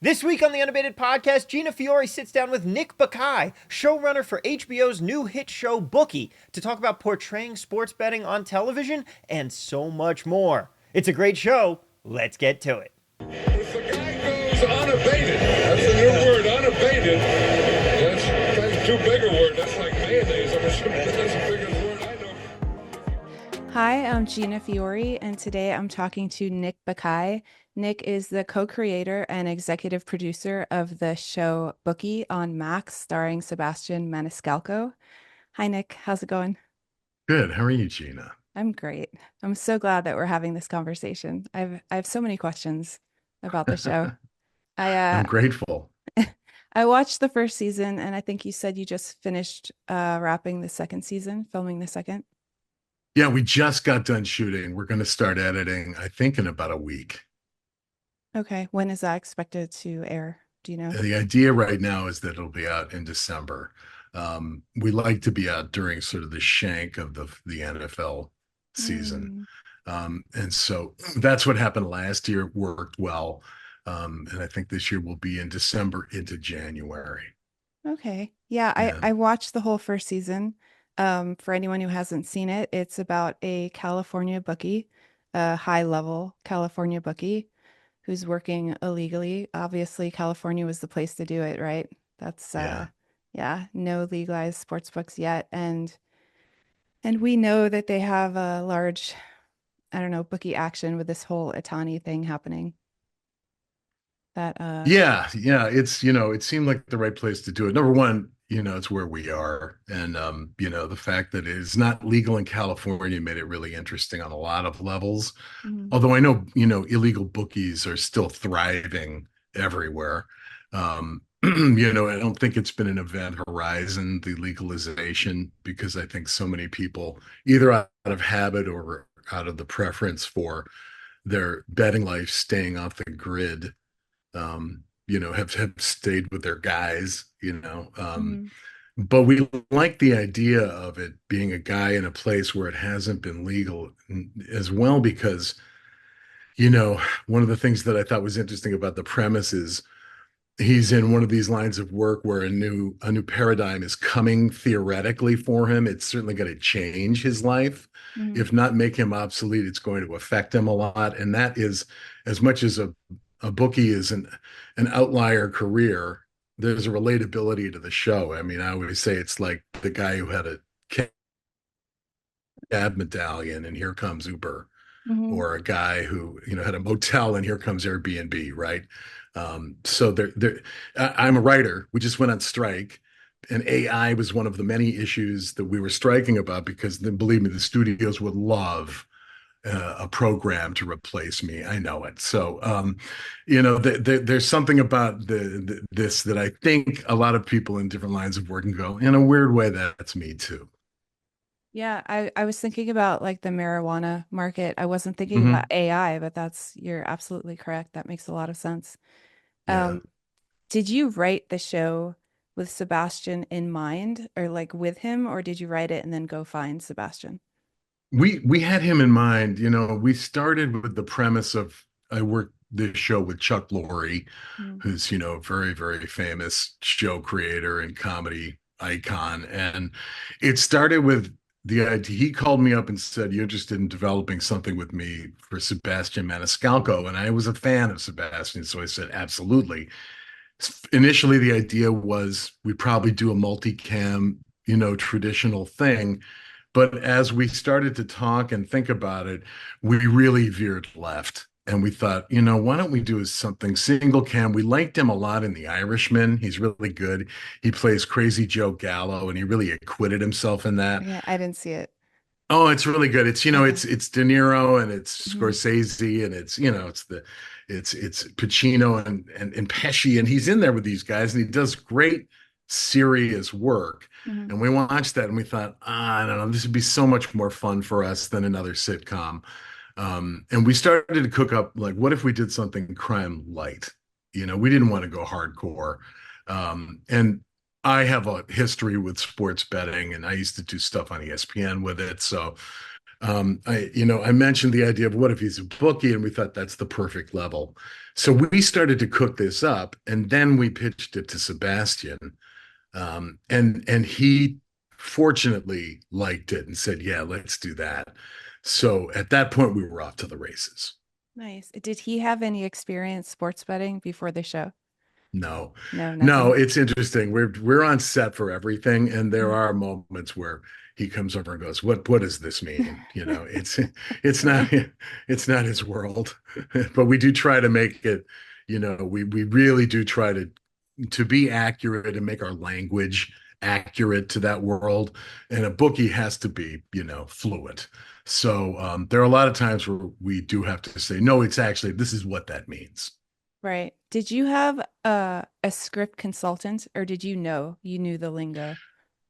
This week on the Unabated podcast, Gina Fiore sits down with Nick Bakay, showrunner for HBO's new hit show Bookie, to talk about portraying sports betting on television and so much more. It's a great show. Let's get to it. If the guy goes unabated, that's the new word, unabated. That's too big a word. That's like mayonnaise. I'm assuming that's the biggest word I know. Hi, I'm Gina Fiore, and today I'm talking to Nick Bakay. Nick is the co-creator and executive producer of the show Bookie on Max, starring Sebastian Maniscalco. Hi, Nick. How's it going? Good. How are you, Gina? I'm great. I'm so glad that we're having this conversation. I have so many questions about the show. I'm I grateful. I watched the first season, and I think you said you just finished wrapping the second season, filming the second. Yeah, we just got done shooting. We're going to start editing, I think, in about a week. Okay. When is that expected to air? Do you know? The idea right now is that it'll be out in December. We like to be out during sort of the shank of the NFL season. And so that's what happened last year. It worked well. And I think this year will be in December into January. Okay. Yeah, Yeah. I watched the whole first season. For anyone who hasn't seen it, it's about a California bookie, a high-level California bookie who's working illegally. Obviously, California was the place to do it, right? That's Yeah. yeah, no legalized sports books yet. And we know that they have a large, I don't know, bookie action with this whole Itani thing happening. That Yeah. It seemed like the right place to do it. Number one, it's where we are. And the fact that it is not legal in California made it really interesting on a lot of levels. mhm. Although I know, illegal bookies are still thriving everywhere. I don't think it's been an event horizon, the legalization, because I think so many people, either out of habit or out of the preference for their betting life staying off the grid, have stayed with their guys. Mhm. But we like the idea of it being a guy in a place where it hasn't been legal as well, because, one of the things that I thought was interesting about the premise is he's in one of these lines of work where a new paradigm is coming theoretically for him. It's certainly going to change his life. Mhm. If not make him obsolete, it's going to affect him a lot. And that is, as much as a bookie is an outlier career, there's a relatability to the show. I mean, I always say it's like the guy who had a cab medallion and here comes Uber, Mhm. or a guy who had a motel and here comes Airbnb, right? So I'm a writer. We just went on strike, and AI was one of the many issues that we were striking about, because then, believe me, the studios would love a program to replace me. I know it. So, there's something about this that I think a lot of people in different lines of work can go, in a weird way, that's me too. Yeah, I was thinking about like the marijuana market. I wasn't thinking about Hmm. AI, but you're absolutely correct. That makes a lot of sense. Yeah. Um, did you write the show with Sebastian in mind, or like with him, or did you write it and then go find Sebastian? We had him in mind. We started with the premise of, I worked this show with Chuck Lorre, Mm. who's, a very, very famous show creator and comedy icon. And it started with the idea. He called me up and said, "You interested in developing something with me for Sebastian Maniscalco?" And I was a fan of Sebastian, so I said, "Absolutely." Initially, the idea was we'd probably do a multicam, traditional thing. But as we started to talk and think about it, we really veered left. And we thought, why don't we do something single cam? We liked him a lot in The Irishman. He's really good. He plays Crazy Joe Gallo, and he really acquitted himself in that. Yeah, I didn't see it. Oh, it's really good. It's, Okay. it's De Niro, and it's Mhm. Scorsese, and it's Pacino and Pesci, and he's in there with these guys, and he does great serious work. Mhm. And we watched that and we thought, I don't know, this would be so much more fun for us than another sitcom. And we started to cook up, like, what if we did something crime light? We didn't want to go hardcore. And I have a history with sports betting, and I used to do stuff on ESPN with it. So I mentioned the idea of what if he's a bookie, and we thought that's the perfect level. So we started to cook this up, and then we pitched it to Sebastian, and he fortunately liked it and said, "Yeah, let's do that." So at that point, we were off to the races. Nice. Did he have any experience sports betting before the show? No, No, no, nothing. it's interesting. We're on set for everything, and there Mhm. are moments where he comes over and goes, "What does this mean?" It's not his world, but we do try to make it. We really do try to be accurate and make our language accurate to that world. And a bookie has to be, fluent. So there are a lot of times where we do have to say, no, it's actually this is what that means. Right. Did you have a script consultant or did you knew the lingo?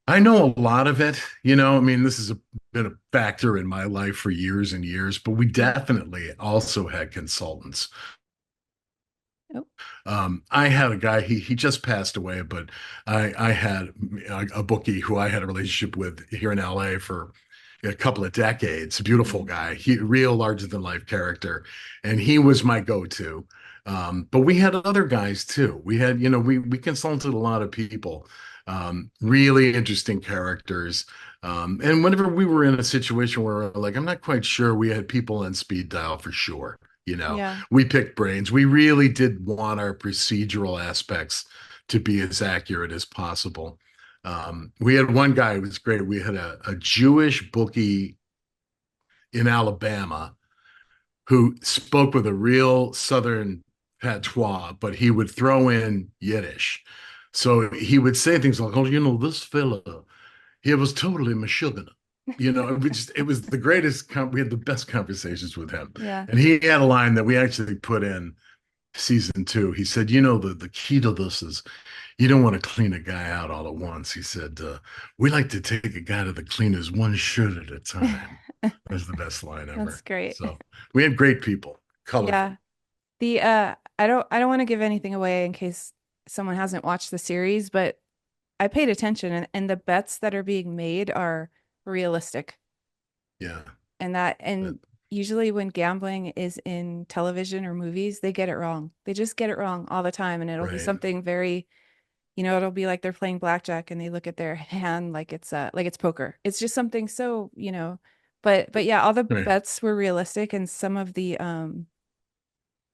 I know a lot of it. I mean, this has been a factor in my life for years and years, but we Mhm. definitely also had consultants. Oh. I had a guy, he just passed away, but I had a bookie who I had a relationship with here in LA for a couple of decades. Beautiful Mhm. guy, he real larger than life character, and he was my go-to. But we had other guys too. We had, we consulted a lot of people, really interesting characters. And whenever we were in a situation where like, I'm not quite sure, we had people on speed dial for sure. Yeah. We picked brains. We really did want our procedural aspects to be as accurate as possible. We had one guy who was great. We had a Jewish bookie in Alabama who spoke with a real Southern patois, but he would throw in Yiddish. So he would say things like, "Oh, this fella, he was totally Meshuggah." It was the greatest. We had the best conversations with him, Yeah. and he had a line that we actually put in season two. He said, the key to this is you don't want to clean a guy out all at once. He said, we like to take a guy to the cleaners one shirt at a time. That's the best line That's ever. great. So we had great people, colorful. Yeah. The I don't want to give anything away in case someone hasn't watched the series, but I paid attention and the bets that are being made are realistic. Yeah. And usually when gambling is in television or movies, they get it wrong. They just get it wrong all the time and it'll be Right. something very, it'll be like they're playing blackjack and they look at their hand like it's poker. It's just something so, but yeah, all the Right. bets were realistic and some of the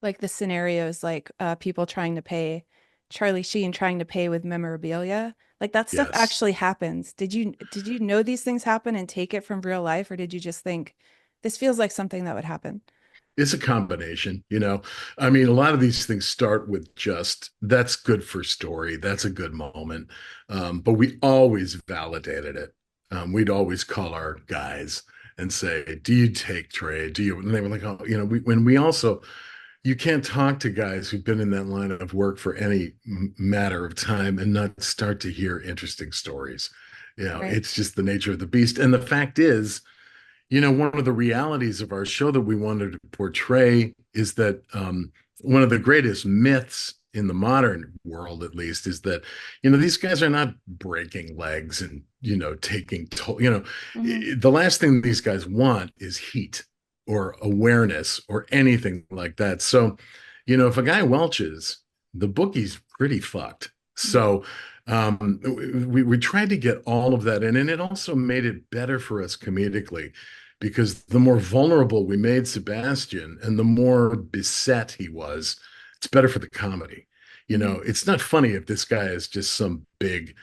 like the scenarios like people trying to pay Charlie Sheen trying to pay with memorabilia. Like that stuff Yes. actually happens. Did you know these things happen and take it from real life, or did you just think this feels like something that would happen? It's a combination. I mean, a lot of these things start with just that's good for story. That's a good moment. But we always validated it. We'd always call our guys and say, do you take trade? Do you? And they were like, oh, when we also, you can't talk to guys who've been in that line of work for any matter of time and not start to hear interesting stories. Right. It's just the nature of the beast. And the fact is, one of the realities of our show that we wanted to portray is that one of the greatest myths in the modern world, at least, is that these guys are not breaking legs and taking Hmm. the last thing these guys want is heat or awareness or anything like that. So if a guy welches, the bookie's pretty fucked. So we tried to get all of that in, and it also made it better for us comedically because the more vulnerable we made Sebastian and the more beset he was, it's better for the comedy. Hmm. It's not funny if this guy is just some big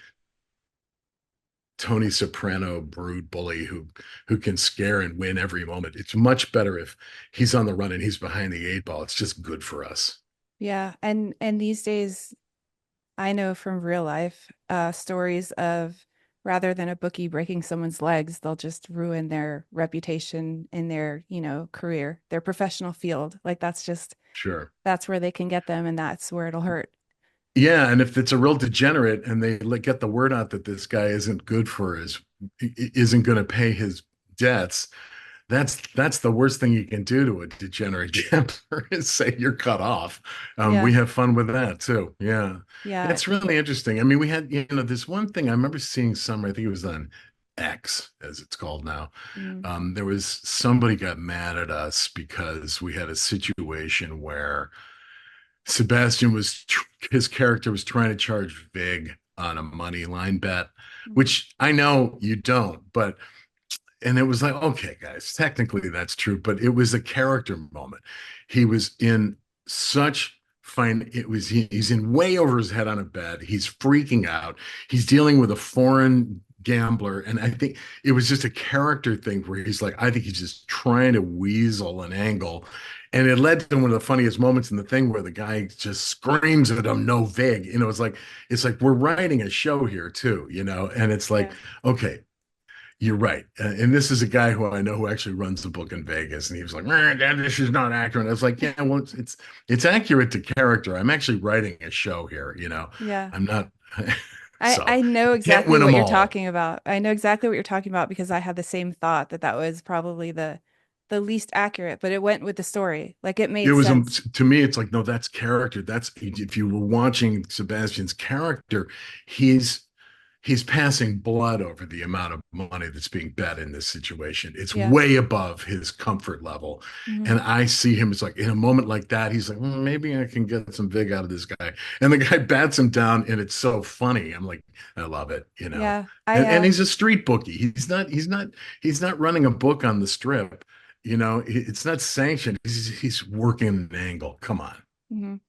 Tony Soprano brood bully who can scare and win every moment. It's much better if he's on the run and he's behind the eight ball. It's just good for us. Yeah, and these days I know from real life stories of rather than a bookie breaking someone's legs, they'll just ruin their reputation in their, career, their professional field. Like Sure. that's where they can get them and that's where it'll hurt. Yeah, and if it's a real degenerate and they get the word out that this guy isn't good for his isn't going to pay his debts, that's the worst thing you can do to a degenerate gambler is say you're cut off. We Yeah. have fun with that too. Yeah, Yeah. it's really interesting. I mean, we had this one thing I remember seeing somewhere. I think it was on X, as it's called now. Mm. There was somebody got mad at us because we had a situation where Sebastian was his character was trying to charge Vig on a money line bet, Mhm. which I know you don't, but and it was like, okay, guys, technically that's true, but it was a character moment. He was in such fine, he's in way over his head on a bed. He's freaking out. He's dealing with a foreign gambler. And I think it was just a character thing where he's like, I think he's just trying to weasel an angle. And it led to one of the funniest moments in the thing where the guy just screams at him, no vig. It's like we're writing a show here too, and it's like, Yeah. okay, you're right. And this is a guy who I know who actually runs the book in Vegas. And he was like, Dad, this is not accurate. I was like, yeah, well, it's accurate to character. I'm actually writing a show here. Yeah. I'm not I so I know can't exactly win what them you're all. talking about. I know exactly what you're talking about because I had the same thought that that was probably the least accurate, but it went with the story. Like it It made was sense. to me, it's like, no, that's character. That's if you were watching Sebastian's character, he's he's passing blood over the amount of money that's being bet in this situation. It's Yeah. way above his comfort level. Hmm. And I see him, it's like in a moment like that, he's like, maybe I can get some vig out of this guy. And the guy bats him down, and it's so funny. I'm like, I love it. Yeah. I And he's a street bookie. He's not running a book on the strip. It's not sanctioned. He's working an angle. Come on.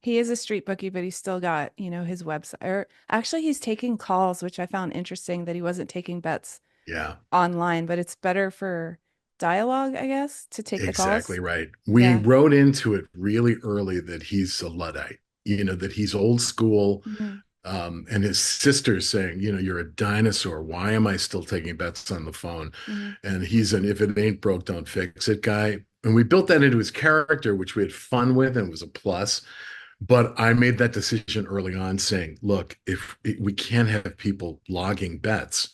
He is a street bookie, but he's still got, his website. Or actually he's taking calls, which I found interesting that he wasn't taking bets Yeah. online, but it's better for dialogue, I guess, to take the Exactly calls. right. We Yeah. wrote into it really early that he's a Luddite, that he's old school. Hmm. And his sister's saying, you're a dinosaur. Why am I still taking bets on the phone? Hmm. And he's an if it ain't broke, don't fix it guy. And we built that into his character, which we had fun with and was a plus. But I made that decision early on saying, look, if we can't have people logging bets,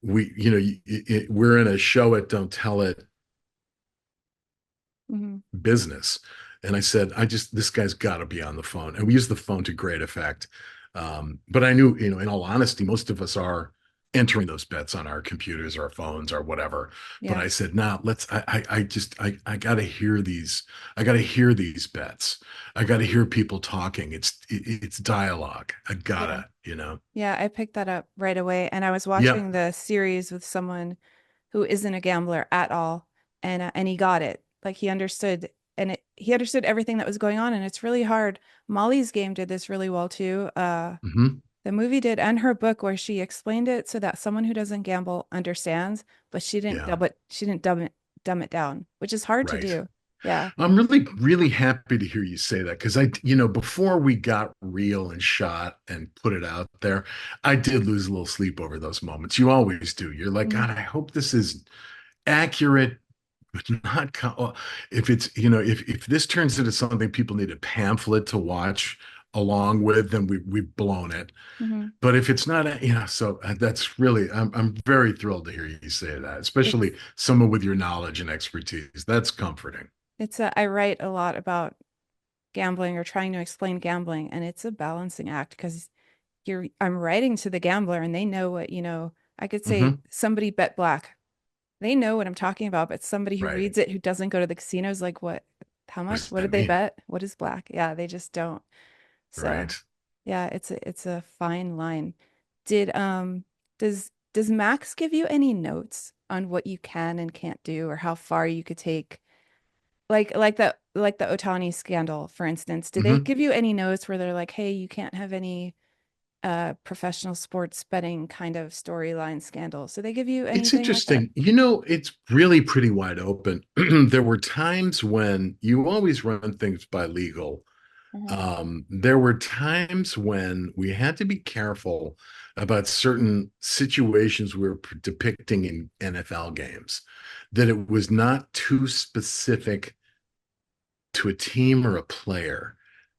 we're in a show it, don't tell it Hmm. business. And I said, this guy's got to be on the phone. And we use the phone to great effect. But I knew, in all honesty, most of us are entering those bets on our computers, our phones, or whatever. But Yeah. I said, nah, I got to hear these. I got to hear these bets. I got to hear people talking. It's dialogue. I Yeah. gotta. Yeah. I picked that up right away. And I was Yep. watching the series with someone who isn't a gambler at all, and he got it. Like he understood, and he understood everything that was going on, and it's really hard. Molly's Game did this really well too. Hmm. The movie did, and her book, where she explained it so that someone who doesn't gamble understands, but Yeah. she didn't dumb it down, which is hard to Right. do. Yeah. I'm really, really happy to hear you say that because before we got real and shot and put it out there, I did lose a little sleep over those moments. You always do. You're like, Mhm. God, I hope this is accurate, but not. If it's, if this turns into something people need a pamphlet to watch along with, then we've blown it. Mhm. But if it's not, so that's really, I'm very thrilled to hear you say that, It's especially someone with your knowledge and expertise. That's comforting. I write a lot about gambling or trying to explain gambling, and it's a balancing act because I'm writing to the gambler and they know what, I could say Hmm. somebody bet black. They know what I'm talking about, but somebody who Right. reads it who doesn't go to the casino is like, what, how What much? does What that did they mean? bet? What is black? Yeah, they just don't. So Right. yeah, it's a fine line. Did does Max give you any notes on what you can and can't do or how far you could take? Like the Otani scandal, for instance. Did they Hmm. give you any notes where they're like, hey, you can't have any professional sports betting kind of storyline scandals? Do they give you It's anything like that? interesting. It's really pretty wide open. There were times when you always run things by legal. Mhm. There were times when we had to be careful about certain situations we were depicting in NFL games, that it was not too specific to a team or a player.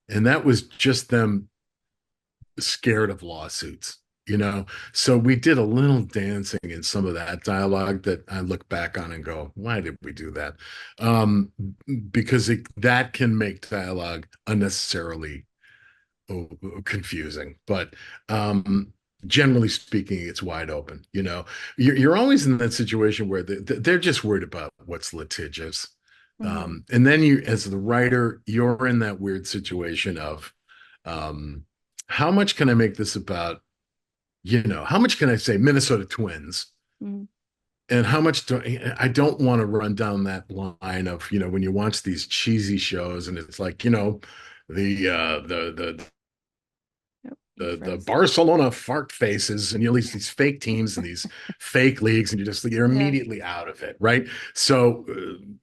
And that was just them scared of lawsuits. So we did a little dancing in some of that dialogue that I look back on and go, why did we do that? um because that can make dialogue unnecessarily confusing. But generally speaking, it's wide open. You're always in that situation where they're just worried about what's litigious. Hmm. And then you, as the writer, you're in that weird situation of um, how much can I make this about, how much can I say Minnesota Twins? Hmm. And how much do I don't want to run down that line of, when you watch these cheesy shows and it's like, the Oh, you the froze. Barcelona fart faces and you least these fake teams and these fake leagues and you're Yeah. immediately out of it, right? So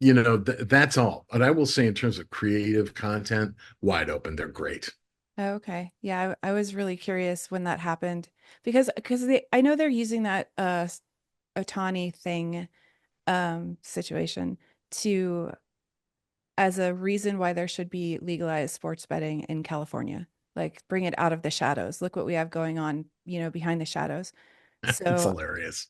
that's all. But I will say in terms of creative content, wide open, they're great. Oh, okay. Yeah, I was really curious when that happened because I know they're using that Otani thing situation to as a reason why there should be legalized sports betting in California. Like bring it out of the shadows. Look what we have going on, behind the shadoes. It's So hilarious.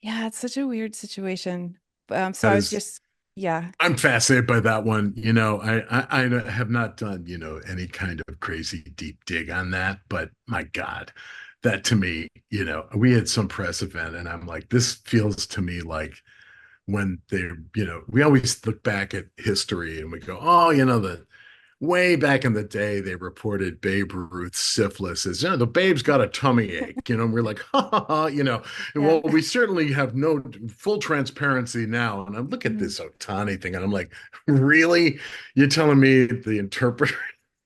yeah, it's such a weird situation. So That I was is just, yeah. I'm fascinated by that one. I have not done, any kind of crazy deep dig on that, but my God, that to me, we had some press event and I'm like, this feels to me like when we always look back at history and we go, oh, the way back in the day, they reported Babe Ruth's syphilis as, the babe's got a tummy ache, and we're like, ha, ha, ha, Yeah. well, we certainly have no full transparency now. And I look at Mhm. this Otani thing and I'm like, really? You're telling me the interpreter,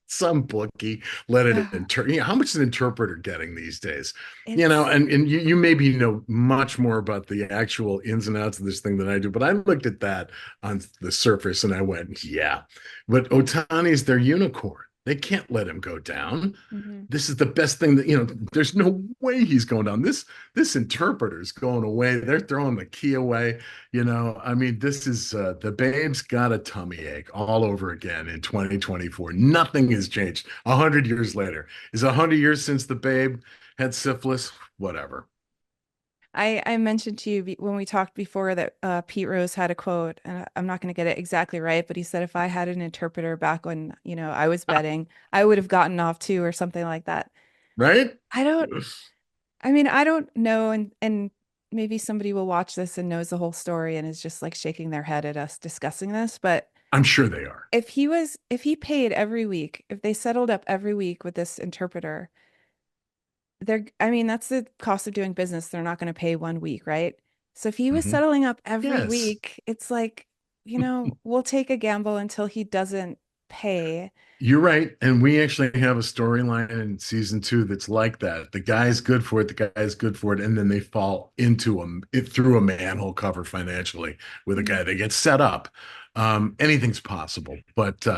some bookie let it interpret? How much is an interpreter getting these days? It's And you maybe know much more about the actual ins and outs of this thing than I do, but I looked at that on the surface and I went, yeah. But yeah. Otani's their unicorn. They can't let him go down. Hmm. This is the best thing that, there's no way he's going down. This interpreter's going away. They're throwing the key away. I mean, this is the babe's got a tummy ache all over again in 2024. Nothing has changed 100 years later. Is 100 years since the babe had syphilis? Whatever. I mentioned to you when we talked before that Pete Rose had a quote, and I'm not going to get it exactly right, but he said if I had an interpreter back when, I was betting, I would have gotten off too, or something like that. Right? I don't, I mean, I don't know, and maybe somebody will watch this and knows the whole story and is just like shaking their head at us discussing this, but I'm sure they are. if he paid every week, if they settled up every week with this interpreter, I mean, that's the cost of doing business. They're not going to pay 1 week, right? So if he was Mhm. settling up every Yes. week, it's like, we'll take a gamble until he doesn't pay. You're right. And we actually have a storyline in season two that's like that. The guy's good for it, the guy's good for it, and then they fall into it through a manhole cover financially with a guy Mhm. that gets set up. Anything's possible. But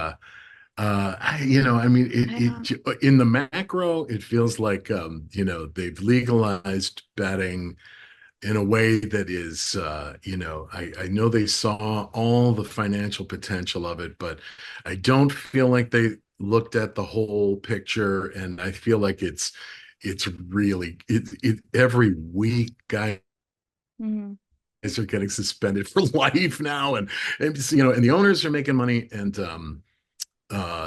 I mean I know. in the macro, it feels like they've legalized betting in a way that is, I know they saw all the financial potential of it, but I don't feel like they looked at the whole picture. And I feel like it's really, every week guys Mhm. are getting suspended for life now. And the owners are making money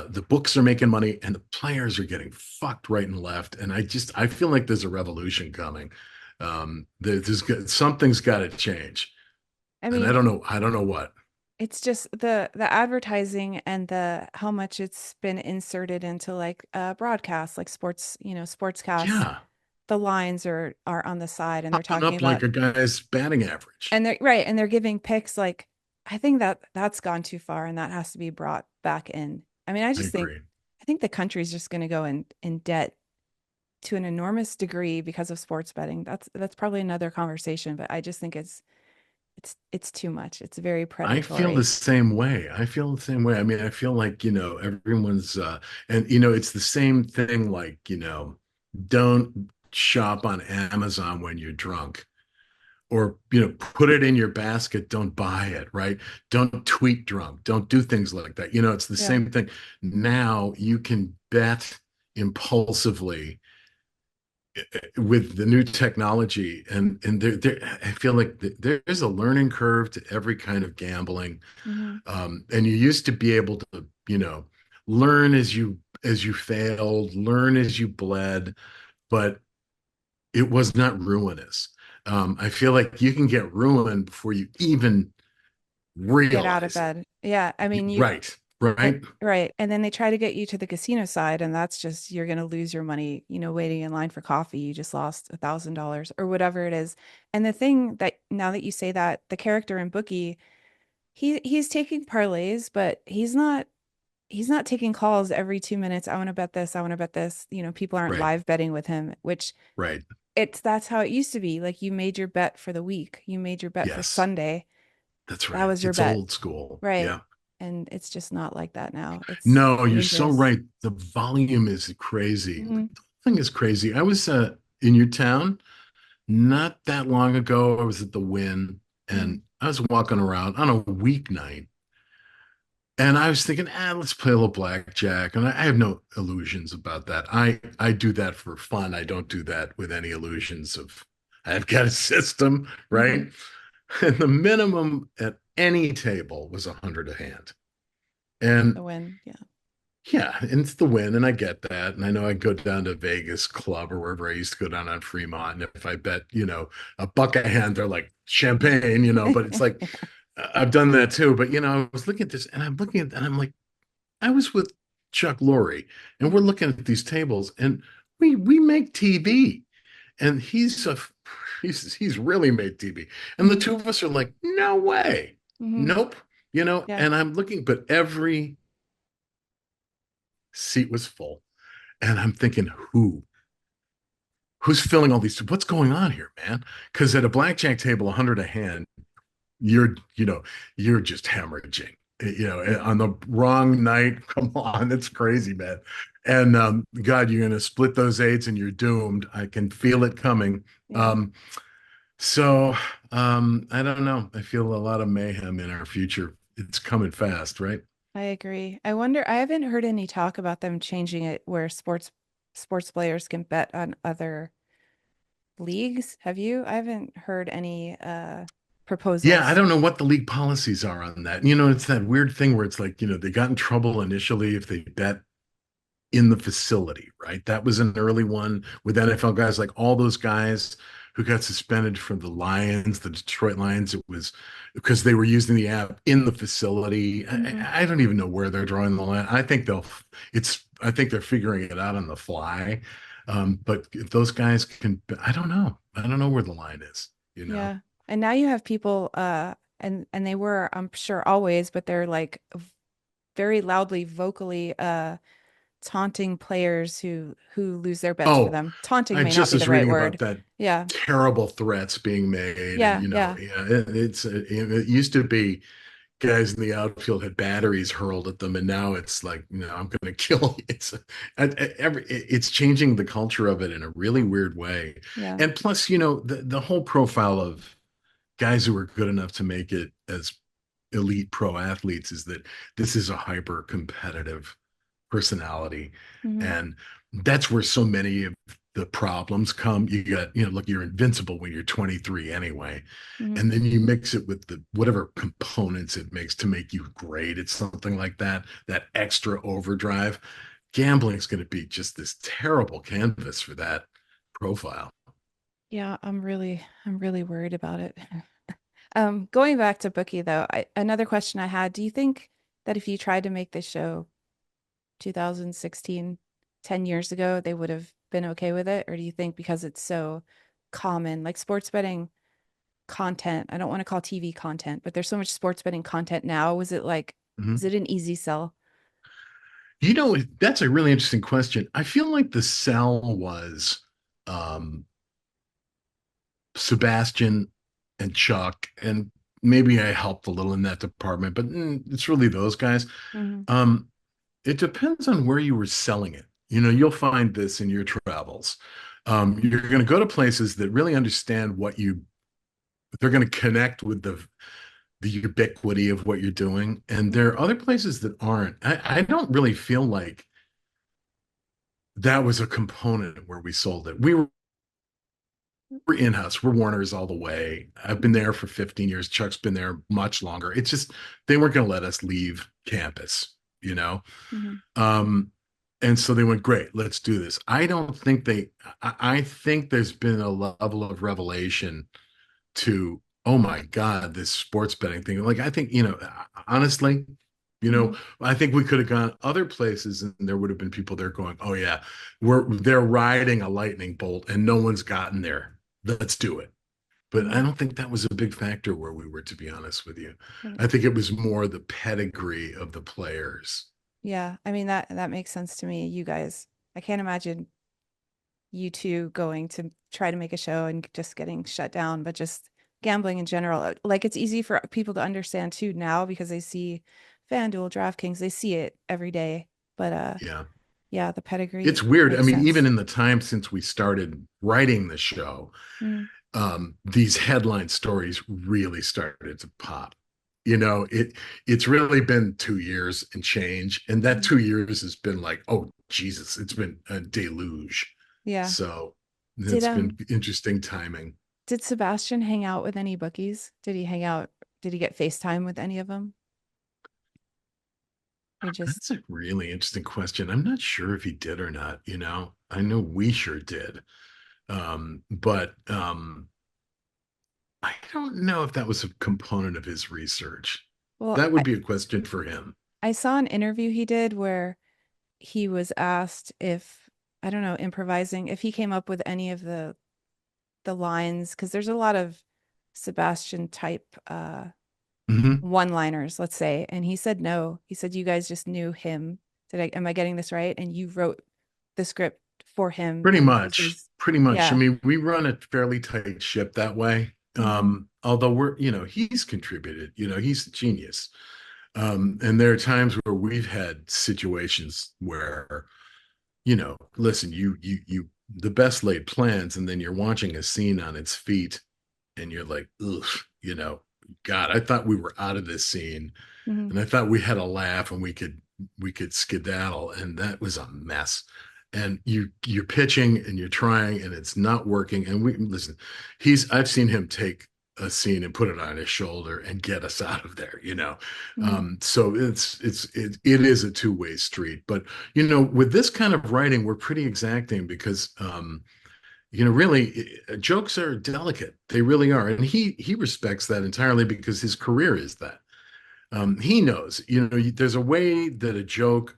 the books are making money and the players are getting fucked right and left. And I feel like there's a revolution coming. Something's got to change, I and mean, I don't know what. it's just the advertising and the how much it's been inserted into like broadcasts, like sports, sportscasts. Yeah, The lines are on the side and they're popping talking up like about a guy's batting average. and they're right and they're giving picks like I think that's gone too far and that has to be brought back in. I mean, I agree. I think the country's just going to go in debt to an enormous degree because of sports betting. That's probably another conversation, but I just think it's too much. It's very I feel the predatory. same way. I feel the same way. I mean, I feel like, everyone's and it's the same thing like, don't shop on Amazon when you're drunk. Or put it in your basket, don't buy it, right? Don't tweet drunk, don't do things like that. It's the Yeah. same thing. Now you can bet impulsively with the new technology, and I feel like there's a learning curve to every kind of gambling. Hmm. And you used to be able to learn as you failed, learn as you bled, but it was not ruinous. I feel like you can get ruined before you even Get out of realize it. bed. Yeah. I mean, Right, right, right. And then they try to get you to the casino side, and that's just, you're going to lose your money, waiting in line for coffee. You just lost $1,000 or whatever it is. And the thing that, now that you say that, the character in Bookie, he's taking parlays, but he's not taking calls every 2 minutes. I want to bet this. I want to bet this. People aren't right, live betting with him, which right. that's how it used to be. Like, you made your bet for the week. You made your bet for Yes, Sunday. that's That right. was your It's bet. old school. Right. Yeah. And it's just not like that now. It's No, you're so dangerous. right. The volume is crazy. The Hmm. thing is crazy. I was in your town not that long ago. I was at the Wynn Hmm. and I was walking around on a weeknight. And I was thinking, let's play a little blackjack. And I have no illusions about that. I do that for fun. I don't do that with any illusions of I've got a system, Hmm. right? And the minimum at any table was 100 a hand. The And win. Yeah. yeah, and it's the Win, and I get that. And I know I go down to Vegas Club or wherever I used to go down on Fremont. And if I bet, a buck a hand, they're like champagne, but it's like I've done that too. But I was looking at this and I'm looking at and I'm like, I was with Chuck Lorre and we're Hmm. looking at these tables and we make TV and he's really made TV. And the Hmm. two of us are like, no way. Hmm. Nope. Yeah. And I'm looking, but every seat was full. And I'm thinking, who's filling all these? What's going on here, man? Because at a blackjack table, 100 a hand, you're, you know, you're just hemorrhaging. On the wrong night, come on, that's crazy, man. And God, you're gonna split those eights and you're doomed. I can feel it coming. Yeah. Um, so I don't know. I feel a lot of mayhem in our future. It's coming fast, right? I agree. I wonder, I haven't heard any talk about them changing it where sports players can bet on other leagues. Have you? I haven't heard any Yeah, I proposals. don't know what the league policies are on that. It's that weird thing where it's like, they got in trouble initially if they bet in the facility, right? That was an early one with NFL guys, like all those guys who got suspended from the Lions, the Detroit Lions. It was because they were using the app in the facility. Hmm. I don't even know where they're drawing the line. I think they're figuring it out on the fly. But if those guys can, I don't know. I don't know where the line is. Yeah. And now you have people and they were, I'm sure, always, but they're like very loudly, vocally taunting players who lose their bets for Oh, them. Taunting I may not just be the was right reading about word. that Yeah. terrible threats being made, and Yeah. Yeah. yeah, it used to be guys in the outfield had batteries hurled at them, and now it's like, I'm going to kill you. It's changing the culture of it in a really weird way, Yeah. and plus, the whole profile of guys who are good enough to make it as elite pro athletes is that this is a hyper competitive personality. Hmm. And that's where so many of the problems come. You got, look, you're invincible when you're 23 anyway. Hmm. And then you mix it with the whatever components it makes to make you great. It's something like that extra overdrive. Gambling is going to be just this terrible canvas for that profile. Yeah, I'm really worried about it. Going back to Bookie though, another question I had, do you think that if you tried to make this show 2016, 10 years ago, they would have been okay with it? Or do you think because it's so common, like sports betting content, I don't want to call TV content, but there's so much sports betting content now. Mhm. Is it an easy sell? That's a really interesting question. I feel like the sell was um, Sebastian and Chuck, and maybe I helped a little in that department, but it's really those guys. Hmm. Um, it depends on where you were selling it. You'll find this in your travels. You're going to go to places that really understand they're going to connect with the ubiquity of what you're doing. And there are other places that aren't. I don't really feel like that was a component where we sold it. We're in-house. We're Warners all the way. I've been there for 15 years. Chuck's been there much longer. It's just they weren't going to let us leave campus, you know. Hmm. Um, And so they went, great, let's do this. I think there's been a level of revelation to, oh my God, this sports betting thing. Like, I think, honestly, Hmm. I think we could have gone other places and there would have been people there going, oh yeah, they're riding a lightning bolt and no one's gotten there. Let's do it. But I Yeah. don't think that was a big factor where we were, to be honest with you. Right. I think it was more the pedigree of the players. Yeah. I mean, that makes sense to me. You guys, I can't imagine you two going to try to make a show and just getting shut down, but just gambling in general. Like it's easy for people to understand too now because they see FanDuel, DraftKings, they see it every day. But Yeah. yeah, the pedigree It's weird. I makes mean, even sense. in the time since we started writing the show, Mm, these headline stories really started to pop. It's really been 2 years and change, and that mm. 2 years has been like, oh Jesus, it's been a deluge. Yeah. So Did it's been interesting timing. did Sebastian hang out with any bookies? Did he hang out? Did he get FaceTime with any of them? He just That's a really interesting question. I'm not sure if he did or not. I know we sure did. But I don't know if that was a component of his research. well, That would be a question for him. I saw an interview he did where he was asked if, I don't know, improvising, if he came up with any of the lines, because there's a lot of Sebastian type Mhm. one-liners, let's say, and he said no. He said you guys just knew him. Am I getting this right? And you wrote the script for him, Pretty and it was much. his, Pretty much. I yeah. mean, we run a fairly tight ship that way. Hmm. Although he's contributed, he's a genius. And there are times where we've had situations where, listen, the best laid plans, and then you're watching a scene on its feet and you're like, ugh, God, I thought we were out of this scene Hmm. and I thought we had a laugh and we could skedaddle, and that was a mess. And you're pitching and you're trying and it's not working. And we listen, I've seen him take a scene and put it on his shoulder and get us out of there. Hmm. So it is a two-way street. But with this kind of writing, we're pretty exacting because really jokes are delicate. They really are. And he respects that entirely because his career is that. He knows, there's a way that a joke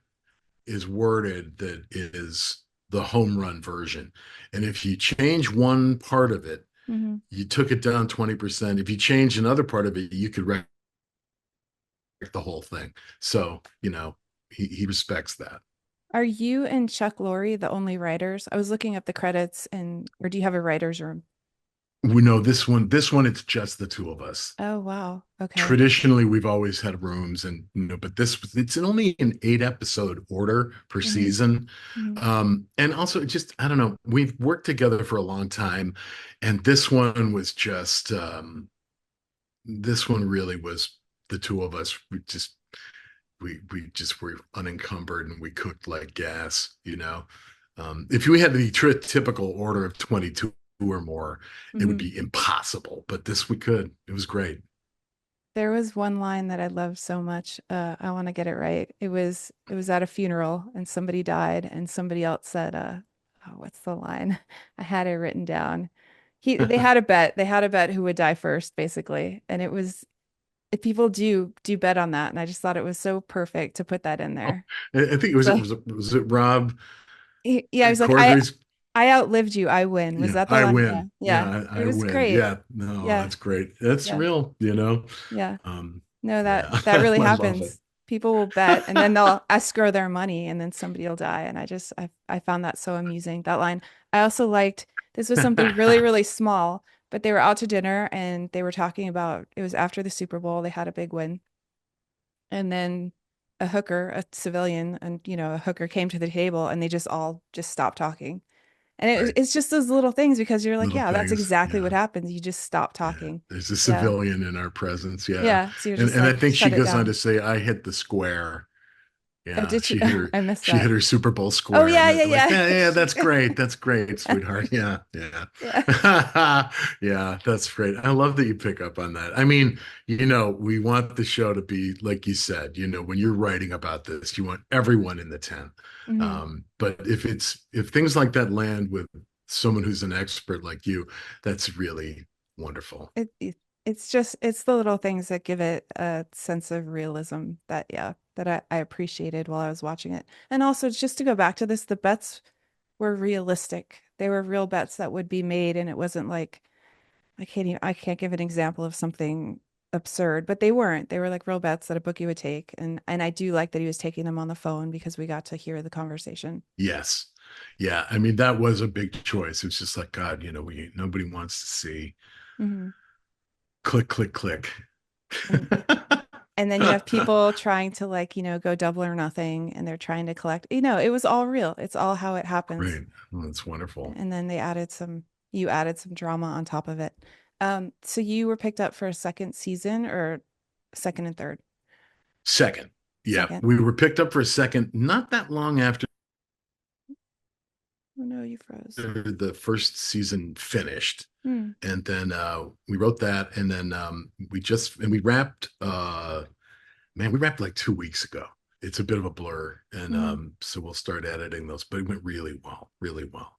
is worded that is the home run version. And if you change one part of it, Hmm. you took it down 20%. If you change another part of it, you could wreck the whole thing. So, he respects that. Are you and Chuck Lorre the only writers? I was looking up the credits, and or do you have a writer's room? We know this one, it's just the two of us. Oh, wow. Okay. Traditionally we've always had rooms, and but it's only an 8 episode order per Hmm. season. Hmm. And also just, I don't know, we've worked together for a long time, and this one really was the two of us. We just were unencumbered and we cooked like gas. If we had the typical order of 22 or more, it would Hmm. be impossible, but this we could. It was great. There was one line that I loved so much. I want to get it right. It was at a funeral and somebody died and somebody else said, oh, what's the line? I had it written down. They had a bet. They had a bet who would die first, basically. And it was people do bet on that. And I just thought it was so perfect to put that in there. I think it was So Rob yeah, I was like, Corddry's. I outlived you. I win. Was Yeah, that the I line? Yeah. win. Yeah. Yeah, It I was win. great. Yeah, no, Yeah. that's great. That's Yeah. real. Yeah. Um, No, that yeah, that really I love it. happens. People will bet and then they'll escrow their money and then somebody will die. And I found that so amusing. That line. I also liked this was something really, really small, but they were out to dinner and they were talking about it was after the Super Bowl. They had a big win. And then a hooker, a civilian, and a hooker came to the table and they just all just stopped talking. And Right. it's just those little things because you're like, Little yeah, that's things. exactly what Yeah. happens. You just stop Yeah. talking. There's a Yeah. civilian in our presence. Yeah. Yeah. So you're And just and I like, think she shut it goes on down. to say, I hit the square. Oh, Yeah, did you? I missed she hit that. her Super Bowl Oh square, yeah, and yeah, they're like, yeah. yeah, yeah, that's great, sweetheart. Yeah, yeah, Yeah. yeah, that's great. I love that you pick up on that. I mean, we want the show to be like you said. When you're writing about this, you want everyone in the tent. Hmm. But if things like that land with someone who's an expert like you, that's really wonderful. It's just it's the little things that give it a sense of realism that yeah, that I appreciated while I was watching it. And also just to go back to this, the bets were realistic. They were real bets that would be made, and it wasn't like I can't give an example of something absurd, but they weren't. They were like real bets that a bookie would take. And I do like that he was taking them on the phone because we got to hear the conversation. Yes. Yeah. I mean, that was a big choice. It's just like, God, nobody wants to see Hmm. click, click, click. And and then you have people trying to like, go double or nothing and they're trying to collect. It was all real. It's all how it happens. Great. Well, that's wonderful. And then you added some drama on top of it. So you were picked up for a second season or second and third? Second. Yeah. Second. We were picked up for a second, not that long after Oh no, you froze. the first season finished. Hmm. And then we wrote that. And then we wrapped, man, we wrapped like 2 weeks ago. It's a bit of a blur. And Hmm. so we'll start editing those, but it went really well, really well.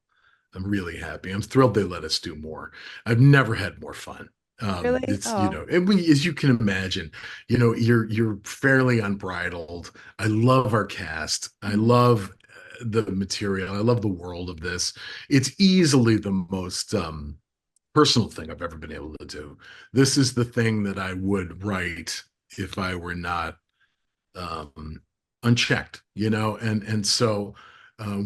I'm really happy. I'm thrilled they let us do more. I've never had more fun. Really? It's Oh. as you can imagine, you're fairly unbridled. I love our cast. I Mhm. love the material. I love the world of this. It's easily the most personal thing I've ever been able to do. This is the thing that I would write if I were not um, unchecked, and so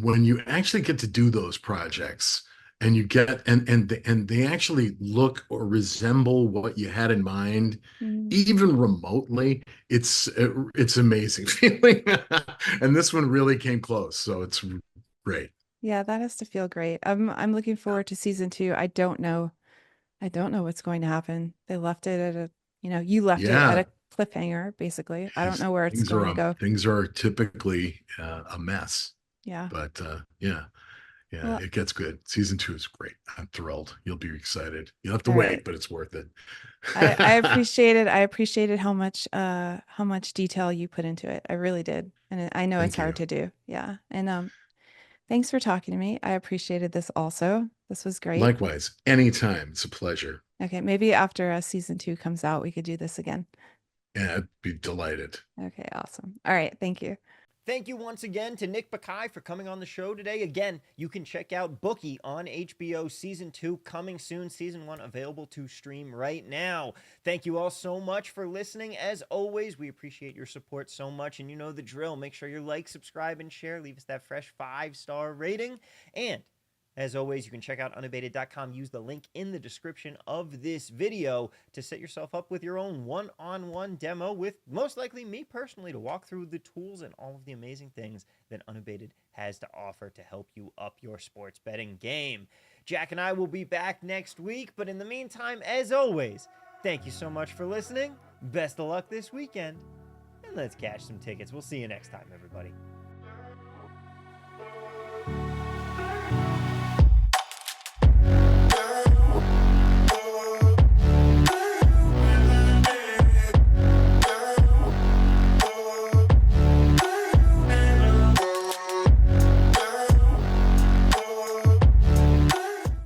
when you actually get to do those projects and you get and they actually look or resemble what you had in mind, Mhm. even remotely, it's amazing feeling. And this one really came close, so it's great. Yeah, that has to feel great. I'm looking forward to season two. I don't know. I don't know what's going to happen. They left it at you left it at Yeah, a cliffhanger, basically. I don't things know where it's things are going to go. things are typically a mess, Yeah. but yeah. Yeah, Well, it gets good. Season 2 is great. I'm thrilled. You'll be excited. You'll have to all right. wait, but it's worth it. I appreciated how much detail you put into it. I really did. And I know it's Thank hard you. to do. Yeah. And thanks for talking to me. I appreciated this also. This was great. Likewise, anytime. It's a pleasure. Okay, maybe after season two comes out, we could do this again. Yeah, I'd be delighted. Okay, awesome. All right, thank you. Thank you once again to Nick Bakay for coming on the show today. Again, you can check out Bookie on HBO Season 2 coming soon. Season 1 available to stream right now. Thank you all so much for listening. As always, we appreciate your support so much, and you know the drill. Make sure you like, subscribe, and share. Leave us that fresh 5-star rating. And as always, you can check out unabated.com. Use the link in the description of this video to set yourself up with your own one-on-one demo with most likely me personally to walk through the tools and all of the amazing things that Unabated has to offer to help you up your sports betting game. Jack and I will be back next week, but in the meantime, as always, thank you so much for listening. Best of luck this weekend, and let's cash some tickets. We'll see you next time, everybody.